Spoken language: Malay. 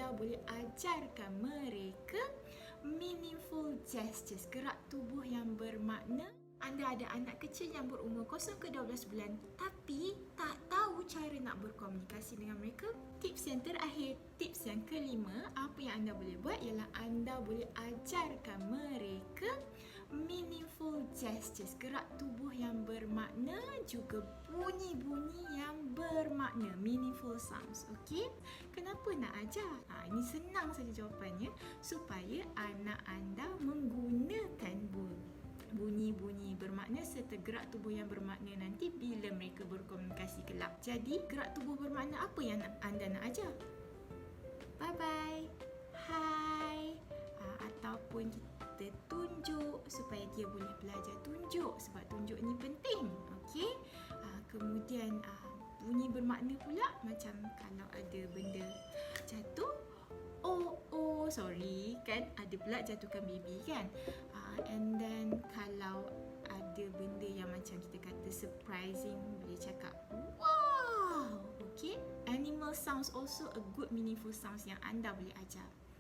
anda boleh ajarkan mereka meaningful gestures, gerak tubuh yang bermakna. Anda ada anak kecil yang berumur 0 ke 12 bulan tapi tak tahu cara nak berkomunikasi dengan mereka. Tips yang terakhir, tips yang kelima, apa yang anda boleh buat ialah anda boleh ajarkan mereka meaningful gestures, gerak tubuh yang bermakna, juga bunyi-bunyi yang bermakna, meaningful sounds. Okey? Kenapa nak ajar? Ini senang saja jawapannya, supaya anak anda menggunakan bunyi-bunyi bermakna serta gerak tubuh yang bermakna nanti bila mereka berkomunikasi kelak. Jadi, gerak tubuh bermakna apa yang anda nak ajar? Bye-bye, hai, ataupun kita tunjuk supaya dia boleh belajar tunjuk, sebab tunjuk ni penting. Okey? Kemudian bunyi bermakna pula, macam kalau ada benda jatuh, sorry kan, ada pula jatuhkan baby kan. And then kalau ada benda yang macam kita kata surprising, boleh cakap wow. Okay, animal sounds also a good meaningful sounds yang anda boleh ajar.